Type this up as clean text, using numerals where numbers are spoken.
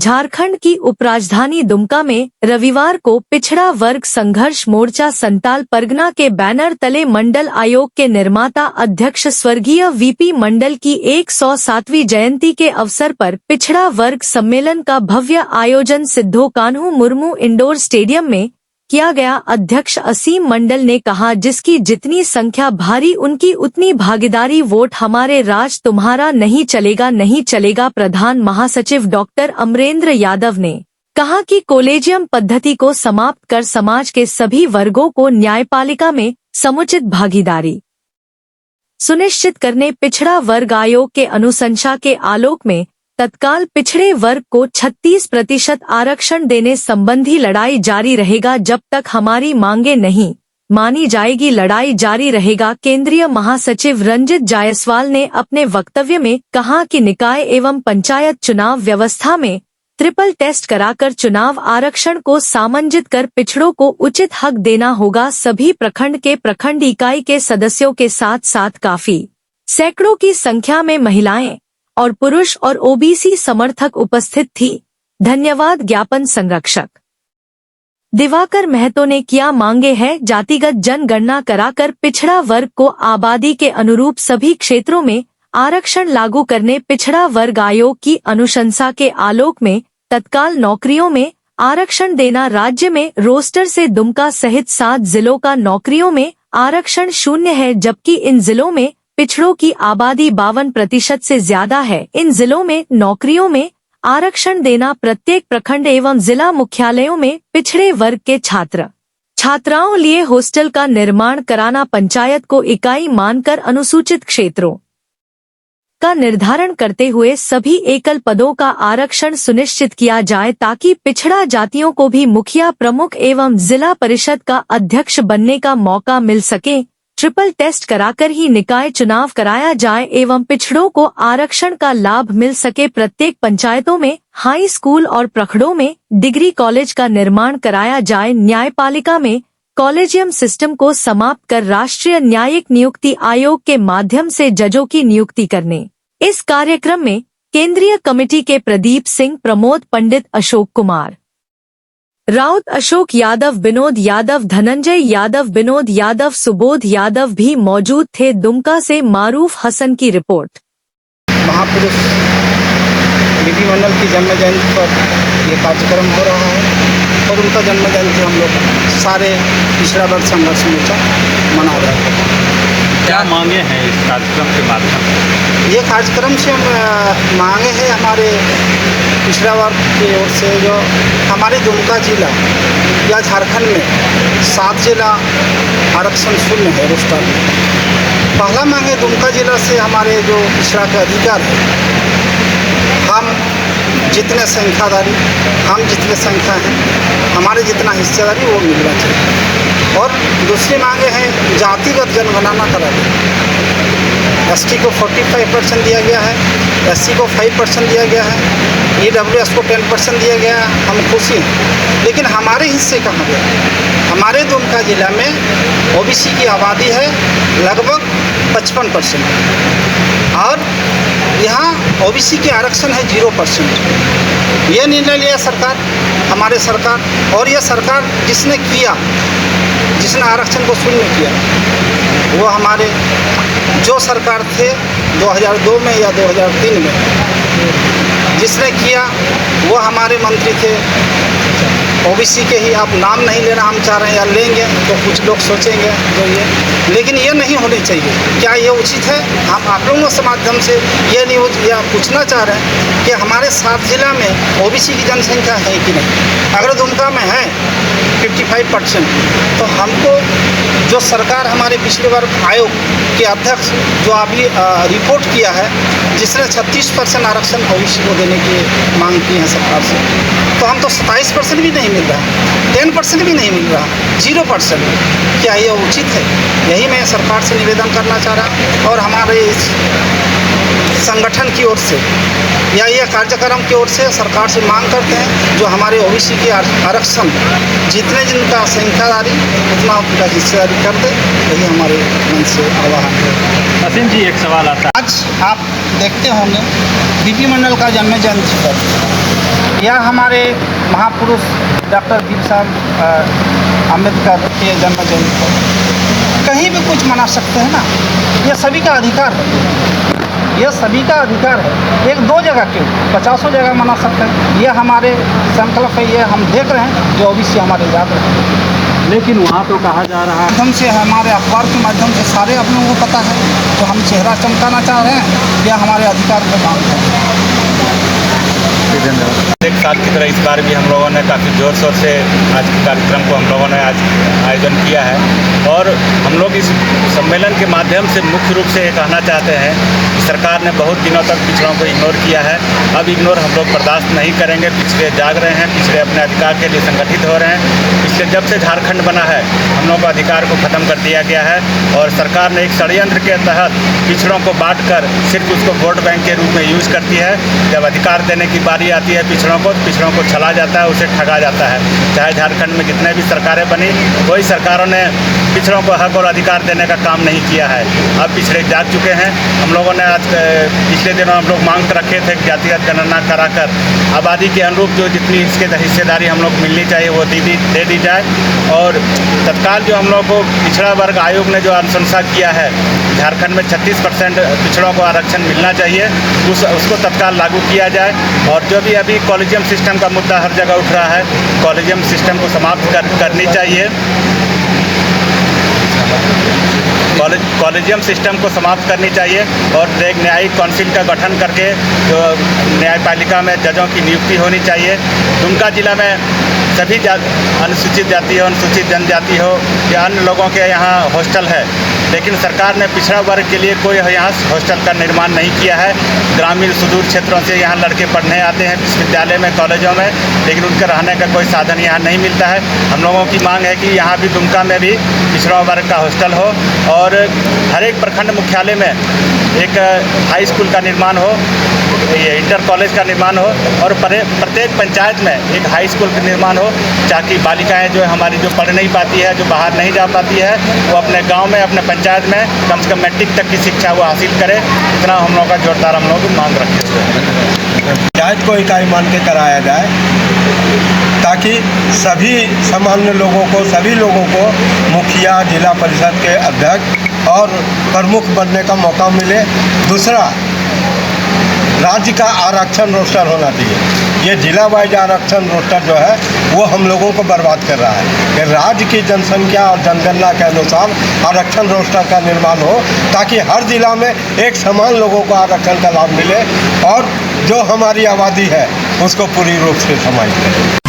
झारखंड की उपराजधानी दुमका में रविवार को पिछड़ा वर्ग संघर्ष मोर्चा संताल परगना के बैनर तले मंडल आयोग के निर्माता अध्यक्ष स्वर्गीय वीपी मंडल की 107वीं जयंती के अवसर पर पिछड़ा वर्ग सम्मेलन का भव्य आयोजन सिद्धो कान्हू मुर्मू इंडोर स्टेडियम में किया गया। अध्यक्ष असीम मंडल ने कहा, जिसकी जितनी संख्या भारी उनकी उतनी भागीदारी, वोट हमारे राज तुम्हारा नहीं चलेगा। प्रधान महासचिव डॉक्टर अमरेंद्र यादव ने कहा कि कॉलेजियम पद्धति को समाप्त कर समाज के सभी वर्गों को न्यायपालिका में समुचित भागीदारी सुनिश्चित करने पिछड़ा वर्ग आयोग के अनुशंसा के आलोक में तत्काल पिछड़े वर्ग को 36% आरक्षण देने संबंधी लड़ाई जारी रहेगा। जब तक हमारी मांगे नहीं मानी जाएगी, लड़ाई जारी रहेगा। केंद्रीय महासचिव रंजित जायसवाल ने अपने वक्तव्य में कहा कि निकाय एवं पंचायत चुनाव व्यवस्था में ट्रिपल टेस्ट कराकर चुनाव आरक्षण को सामंजित कर पिछड़ों को उचित हक देना होगा। सभी प्रखंड के प्रखंड इकाई के सदस्यों के साथ साथ काफी सैकड़ों की संख्या में महिलाएं और पुरुष और ओबीसी समर्थक उपस्थित थी। धन्यवाद। ज्ञापन संरक्षक दिवाकर महतो ने किया मांगे है, जातिगत जनगणना कराकर पिछड़ा वर्ग को आबादी के अनुरूप सभी क्षेत्रों में आरक्षण लागू करने। पिछड़ा वर्ग आयोग की अनुशंसा के आलोक में तत्काल नौकरियों में आरक्षण देना। राज्य में रोस्टर से दुमका सहित 7 जिलों का नौकरियों में आरक्षण शून्य है, जबकि इन जिलों में पिछड़ों की आबादी 52% से ज्यादा है। इन जिलों में नौकरियों में आरक्षण देना। प्रत्येक प्रखंड एवं जिला मुख्यालयों में पिछड़े वर्ग के छात्र छात्राओं लिए हॉस्टल का निर्माण कराना। पंचायत को इकाई मानकर अनुसूचित क्षेत्रों का निर्धारण करते हुए सभी एकल पदों का आरक्षण सुनिश्चित किया जाए, ताकि पिछड़ा जातियों को भी मुखिया प्रमुख एवं जिला परिषद का अध्यक्ष बनने का मौका मिल सके। ट्रिपल टेस्ट कराकर ही निकाय चुनाव कराया जाए एवं पिछड़ों को आरक्षण का लाभ मिल सके। प्रत्येक पंचायतों में हाई स्कूल और प्रखंडों में डिग्री कॉलेज का निर्माण कराया जाए। न्यायपालिका में कॉलेजियम सिस्टम को समाप्त कर राष्ट्रीय न्यायिक नियुक्ति आयोग के माध्यम से जजों की नियुक्ति करने। इस कार्यक्रम में केंद्रीय कमेटी के प्रदीप सिंह, प्रमोद पंडित, अशोक कुमार राउत, अशोक यादव, विनोद यादव, धनंजय यादव, विनोद यादव, सुबोध यादव भी मौजूद थे। दुमका से मारूफ हसन की रिपोर्ट। महापुरुष वीपी मंडल की जन्म जयंती पर यह कार्यक्रम हो रहा है और उनका जन्म जयंती हम लोग सारे पिछड़ा वर्ग संघर्ष मोर्चा मना रहे हैं। क्या मांगे हैं इस कार्यक्रम के माध्यम से? ये कार्यक्रम से मांगे हैं हमारे पिछड़ा वर्ग की ओर से, जो हमारे दुमका जिला या झारखंड में 7 जिला आरक्षण शून्य है रोस्टर में। पहला मांगे दुमका जिला से हमारे जो पिछड़ा के अधिकार है, हम जितने संख्या हैं, हमारे जितना हिस्सेदारी वो मिलना चाहिए। और दूसरी मांगे हैं जातिगत जनगणना करा दें। एसटी को 45% दिया गया है, एससी को 5% दिया गया है, ईडब्ल्यूएस को 10% दिया गया है। हम खुशी हैं, लेकिन हमारे हिस्से कहाँ गया? हमारे दुमका जिला में ओबीसी की आबादी है लगभग 55% और यहाँ ओबीसी के आरक्षण है 0%। ये निर्णय लिया सरकार, हमारे सरकार, और यह सरकार जिसने आरक्षण को शून्य किया वो हमारे जो सरकार थे 2002 में या 2003 में जिसने किया वो हमारे मंत्री थे ओबीसी के ही। आप नाम नहीं लेना हम चाह रहे हैं, या लेंगे तो कुछ लोग सोचेंगे जो ये, लेकिन ये नहीं होनी चाहिए। क्या ये उचित है? हम आप लोगों के माध्यम से ये न्यूज़ या पूछना चाह रहे हैं कि हमारे 7 जिला में ओबीसी की जनसंख्या है कि नहीं? अगर दुमका में है 55%, तो हमको जो सरकार हमारे पिछले वर्ग आयोग के अध्यक्ष जो अभी रिपोर्ट किया है, जिसने 36% आरक्षण ओबीसी को देने की मांग की है सरकार से, तो हम तो 27% भी नहीं मिल रहा, 10% भी नहीं मिल रहा, 0%। क्या ये उचित है? यही मैं सरकार से निवेदन करना चाह रहा हूँ और हमारे इस संगठन की ओर से या ये कार्यक्रम की ओर से सरकार से मांग करते हैं जो हमारे ओबीसी की आरक्षण जितने जिनका संख्यादारी उतना उनका हिस्सेदारी कर दे, यही हमारे मन से आह्वान है। असीम जी, एक सवाल आता है। आज आप देखते होंगे वीपी मंडल का जन्म जयंती पर या हमारे महापुरुष डॉक्टर भीम अम्बेडकर के जन्म जयंती पर कहीं भी कुछ मना सकते हैं ना, ये सभी का अधिकार है, ये सभी का अधिकार है। एक दो जगह क्यों, 50 जगह मना सकते हैं। ये हमारे संकल्प है, ये हम देख रहे हैं जो ओबीसी हमारे याद रहे। लेकिन वहाँ तो कहा जा रहा है माध्यम से हमारे अखबार के माध्यम से सारे आप लोगों को पता है, तो हम चेहरा चमकाना चाह रहे हैं या हमारे अधिकार पर काम कर रहे हैं। एक साल की तरह इस बार भी हम लोगों ने काफ़ी ज़ोर शोर से आज के कार्यक्रम को हम लोगों ने आज आयोजन किया है और हम लोग इस सम्मेलन के माध्यम से मुख्य रूप से ये कहना चाहते हैं कि सरकार ने बहुत दिनों तक पिछड़ों को इग्नोर किया है। अब इग्नोर हम लोग बर्दाश्त नहीं करेंगे। पिछड़े जाग रहे हैं, पिछड़े अपने अधिकार के लिए संगठित हो रहे हैं। पिछले जब से झारखंड बना है हम लोगों को अधिकार को ख़त्म कर दिया गया है और सरकार ने एक षड्यंत्र के तहत पिछड़ों को बांट कर सिर्फ उसको वोट बैंक के रूप में यूज़ करती है। जब अधिकार देने की बारी आती है पिछड़ों को छला जाता है, उसे ठगा जाता है। चाहे झारखंड में कितने भी सरकारें बनी, कोई सरकारों ने पिछड़ों को हक और अधिकार देने का काम नहीं किया है। अब पिछड़े जाग चुके हैं। हम लोगों ने आज पिछले दिनों हम लोग मांग रखे थे जातिगत गणना कराकर आबादी के अनुरूप जो जितनी इसके हिस्सेदारी हम लोग मिलनी चाहिए वो दे दी जाए और तत्काल जो हम लोग को पिछड़ा वर्ग आयोग ने जो अनुशंसा किया है झारखंड में 36% पिछड़ों को आरक्षण मिलना चाहिए, उसको तत्काल लागू किया जाए। और जो भी अभी कॉलेजियम सिस्टम का मुद्दा हर जगह उठ रहा है, कॉलेजियम सिस्टम को समाप्त करनी चाहिए। कॉलेजियम सिस्टम को समाप्त करनी चाहिए और एक न्यायिक काउंसिल का गठन करके जो न्यायपालिका में जजों की नियुक्ति होनी चाहिए। दुमका जिला में सभी अनुसूचित जाति हो, अनुसूचित जनजाति हो या अन्य लोगों के यहाँ हॉस्टल है, लेकिन सरकार ने पिछड़ा वर्ग के लिए कोई यहाँ हॉस्टल का निर्माण नहीं किया है। ग्रामीण सुदूर क्षेत्रों से यहाँ लड़के पढ़ने आते हैं विश्वविद्यालय में, कॉलेजों में, लेकिन उनके रहने का कोई साधन यहाँ नहीं मिलता है। हम लोगों की मांग है कि यहाँ भी दुमका में भी पिछड़ा वर्ग का हॉस्टल हो और हर एक प्रखंड मुख्यालय में एक हाई स्कूल का निर्माण हो, ये इंटर कॉलेज का निर्माण हो और प्रत्येक पंचायत में एक हाई स्कूल का निर्माण हो, ताकि बालिकाएं जो हमारी जो पढ़ नहीं पाती है, जो बाहर नहीं जा पाती है, वो अपने गांव में अपने पंचायत में कम से कम मैट्रिक तक की शिक्षा वो हासिल करे। इतना हम लोगों का जोरदार हम लोग मांग रखे हुए हैं। पंचायत को इकाई मान के कराया जाए ताकि सभी सामान्य लोगों को, सभी लोगों को मुखिया, जिला परिषद के अध्यक्ष और प्रमुख बनने का मौका मिले। दूसरा, राज्य का आरक्षण रोस्टर होना चाहिए। ये जिला वाइज आरक्षण रोस्टर जो है वो हम लोगों को बर्बाद कर रहा है। कि राज्य की जनसंख्या और जनगणना के अनुसार आरक्षण रोस्टर का निर्माण हो ताकि हर जिला में एक समान लोगों को आरक्षण का लाभ मिले और जो हमारी आबादी है उसको पूरी रूप से समाहित करें।